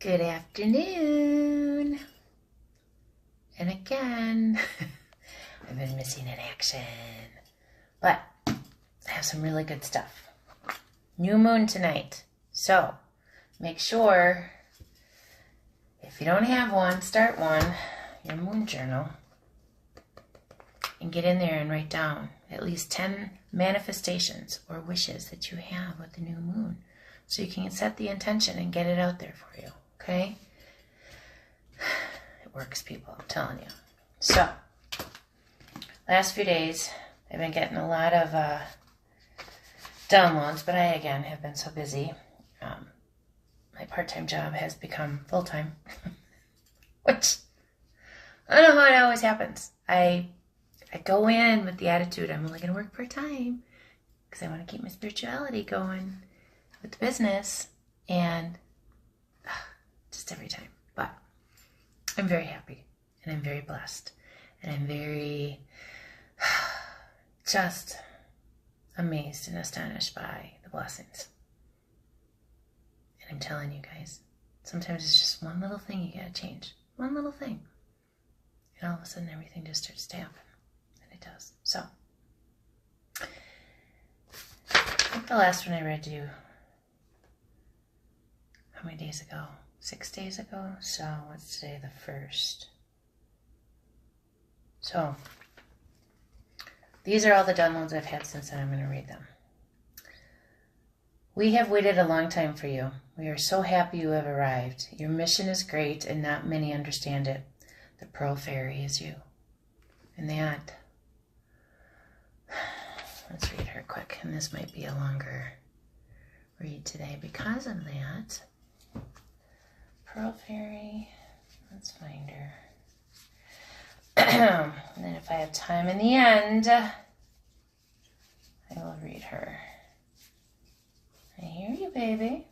Good afternoon. And again, I've been missing in action. But I have some really good stuff. New moon tonight. So make sure, if you don't have one, start one, your moon journal. And get in there and write down at least 10 manifestations or wishes that you have with the new moon. So you can set the intention and get it out there for you. Okay? It works, people, I'm telling you. So, last few days, I've been getting a lot of downloads, but I, again, have been so busy. My part-time job has become full-time, which, I don't know how it always happens. I go in with the attitude, I'm only going to work part-time, because I want to keep my spirituality going with the business, and just every time. But I'm very happy, and I'm very blessed, and I'm very just amazed and astonished by the blessings. And I'm telling you guys, sometimes it's just one little thing you gotta change. One little thing. And all of a sudden everything just starts to happen. And it does. So, I think the last one I read to you, how many days ago? 6 days ago? So, what's today? The 1st. So, these are all the downloads I've had since then. I'm going to read them. We have waited a long time for you. We are so happy you have arrived. Your mission is great and not many understand it. The Pearl Fairy is you. And that, let's read her quick. And this might be a longer read today because of that. Pearl Fairy, let's find her. And then if I have time in the end, I will read her. I hear you, baby.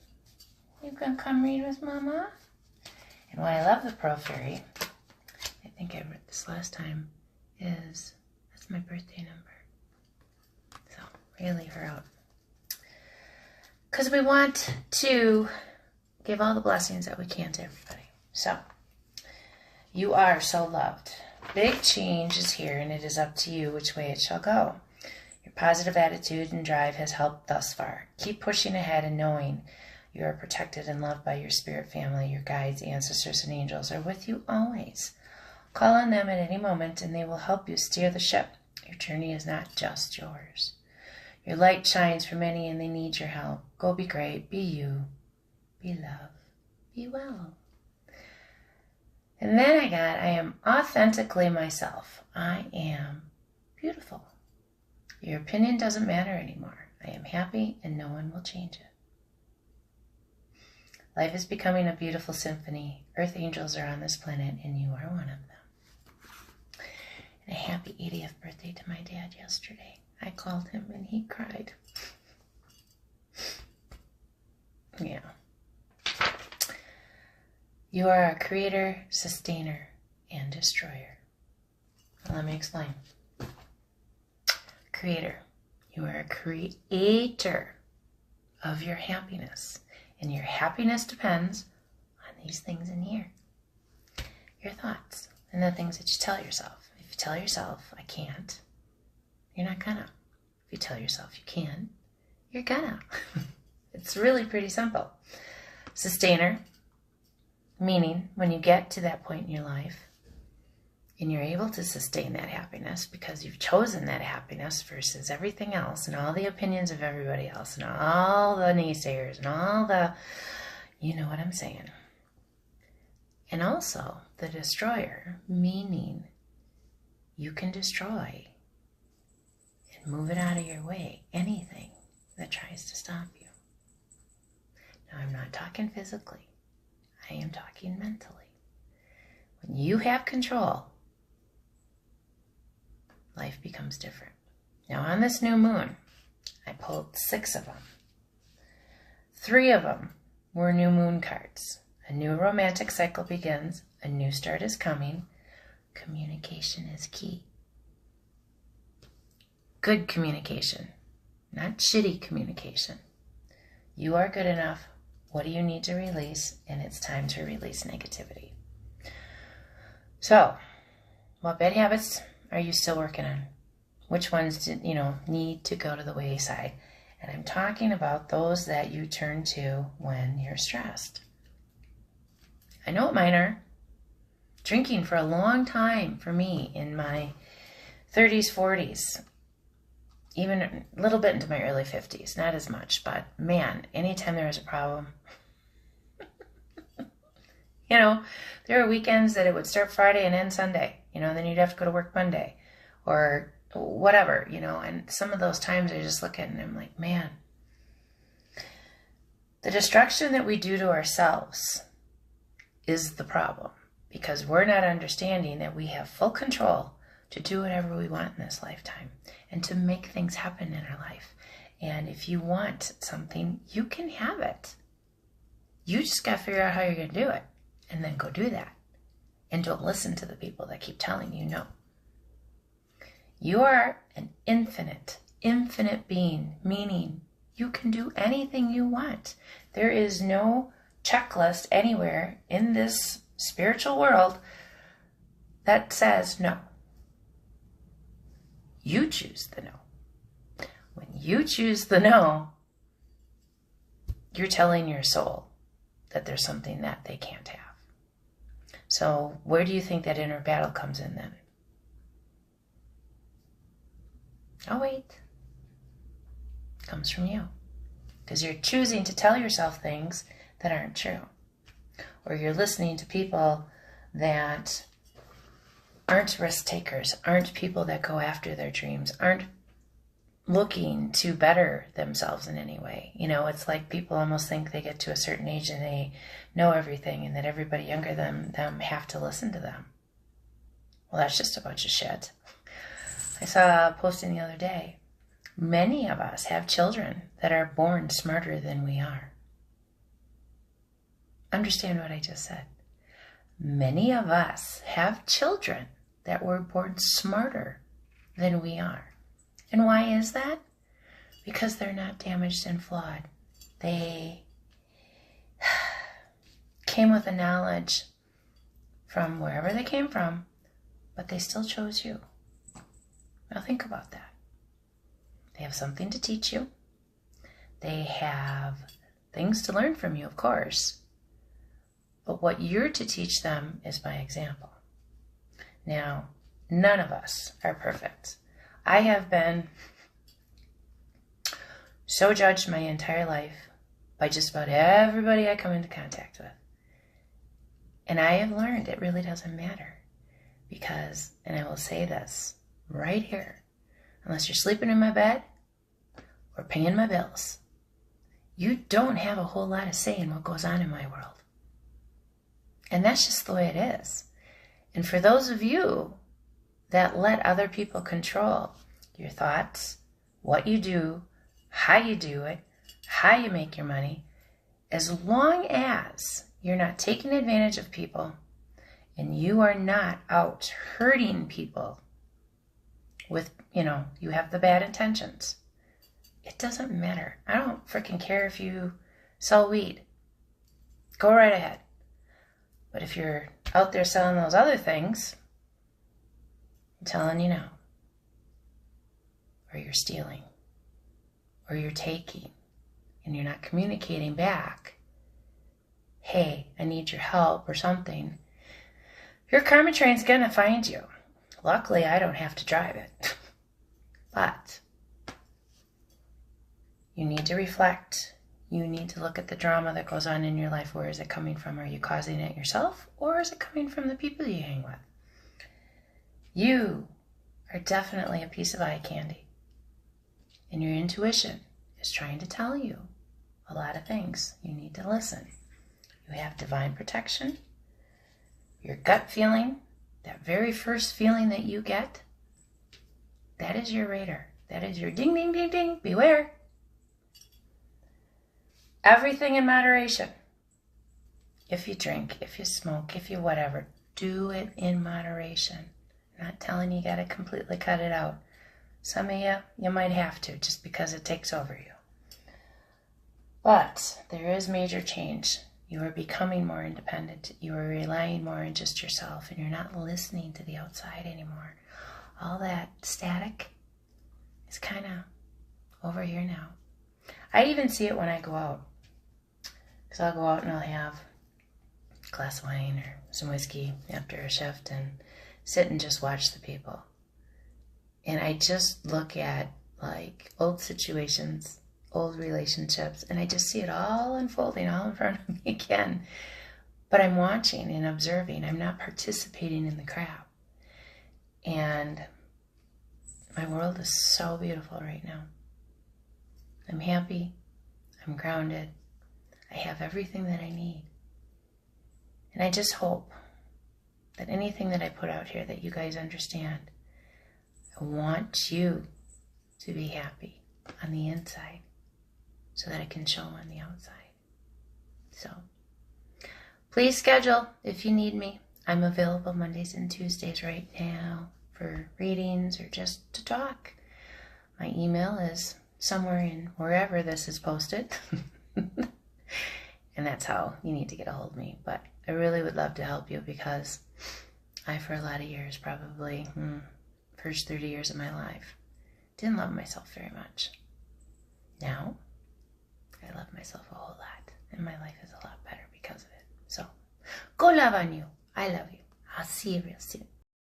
You can come read with Mama. And why I love the Pearl Fairy, I think I read this last time, is that's my birthday number. So, really her out. Because we want to give all the blessings that we can to everybody. So, you are so loved. Big change is here, and it is up to you which way it shall go. Your positive attitude and drive has helped thus far. Keep pushing ahead and knowing you are protected and loved by your spirit family. Your guides, ancestors, and angels are with you always. Call on them at any moment, and they will help you steer the ship. Your journey is not just yours. Your light shines for many, and they need your help. Go be great. Be you. Be love. Be well. And then I am authentically myself. I am beautiful. Your opinion doesn't matter anymore. I am happy and no one will change it. Life is becoming a beautiful symphony. Earth angels are on this planet and you are one of them. And a happy 80th birthday to my dad yesterday. I called him and he cried. Yeah. You are a creator, sustainer, and destroyer. Let me explain. Creator. You are a creator of your happiness. And your happiness depends on these things in here. Your thoughts and the things that you tell yourself. If you tell yourself, I can't, you're not gonna. If you tell yourself you can, you're gonna. It's really pretty simple. Sustainer. Meaning, when you get to that point in your life, and you're able to sustain that happiness because you've chosen that happiness versus everything else and all the opinions of everybody else and all the naysayers and all the, you know what I'm saying. And also, the destroyer, meaning you can destroy and move it out of your way, anything that tries to stop you. Now, I'm not talking physically. I am talking mentally. When you have control, life becomes different. Now on this new moon, I pulled 6 of them. 3 of them were new moon cards. A new romantic cycle begins. A new start is coming. Communication is key. Good communication, not shitty communication. You are good enough. What do you need to release? And it's time to release negativity. So, what bad habits are you still working on? Which ones need to go to the wayside? And I'm talking about those that you turn to when you're stressed. I know what mine are. Drinking for a long time for me in my 30s, 40s, even a little bit into my early 50s, not as much, but man, anytime there was a problem, there were weekends that it would start Friday and end Sunday, and then you'd have to go to work Monday or whatever, and some of those times I just look at it and I'm like, man, the destruction that we do to ourselves is the problem, because we're not understanding that we have full control to do whatever we want in this lifetime and to make things happen in our life. And if you want something, you can have it. You just got to figure out how you're going to do it and then go do that. And don't listen to the people that keep telling you no. You are an infinite being, meaning you can do anything you want. There is no checklist anywhere in this spiritual world that says no. You choose the no. When you choose the no, you're telling your soul that there's something that they can't have. So where do you think that inner battle comes in then? Oh, wait. It comes from you. Because you're choosing to tell yourself things that aren't true. Or you're listening to people that aren't risk takers, aren't people that go after their dreams, aren't looking to better themselves in any way. It's like people almost think they get to a certain age and they know everything and that everybody younger than them have to listen to them. Well, that's just a bunch of shit. I saw a posting the other day. Many of us have children that are born smarter than we are. Understand what I just said. Many of us have children that were born smarter than we are. And why is that? Because they're not damaged and flawed. They came with a knowledge from wherever they came from, but they still chose you. Now think about that. They have something to teach you. They have things to learn from you, of course. But what you're to teach them is by example. Now, none of us are perfect. I have been so judged my entire life by just about everybody I come into contact with. And I have learned it really doesn't matter. Because, and I will say this right here, unless you're sleeping in my bed or paying my bills, you don't have a whole lot of say in what goes on in my world. And that's just the way it is. And for those of you that let other people control your thoughts, what you do, how you do it, how you make your money, as long as you're not taking advantage of people and you are not out hurting people with, you have the bad intentions, it doesn't matter. I don't freaking care if you sell weed. Go right ahead. But if you're out there selling those other things, I'm telling you now, or you're stealing, or you're taking, and you're not communicating back, hey, I need your help or something, your karma train's gonna find you. Luckily, I don't have to drive it. But you need to reflect. You need to look at the drama that goes on in your life. Where is it coming from? Are you causing it yourself? Or is it coming from the people you hang with? You are definitely a piece of eye candy. And your intuition is trying to tell you a lot of things. You need to listen. You have divine protection. Your gut feeling, that very first feeling that you get, that is your radar. That is your ding, ding, ding, ding. Beware. Everything in moderation. If you drink, if you smoke, if you whatever, do it in moderation. I'm not telling you got to completely cut it out. Some of you might have to just because it takes over you. But there is major change. You are becoming more independent. You are relying more on just yourself, and you're not listening to the outside anymore. All that static is kind of over here now. I even see it when I go out. Because I'll go out and I'll have a glass of wine or some whiskey after a shift and sit and just watch the people. And I just look at like old situations, old relationships, and I just see it all unfolding all in front of me again. But I'm watching and observing. I'm not participating in the crap. And my world is so beautiful right now. I'm happy. I'm grounded. I have everything that I need. And I just hope that anything that I put out here that you guys understand, I want you to be happy on the inside so that it can show on the outside. So please schedule if you need me. I'm available Mondays and Tuesdays right now for readings or just to talk. My email is somewhere in wherever this is posted. And that's how you need to get a hold of me. But I really would love to help you because I, for a lot of years, probably first 30 years of my life, didn't love myself very much. Now, I love myself a whole lot. And my life is a lot better because of it. So, go love on you. I love you. I'll see you real soon.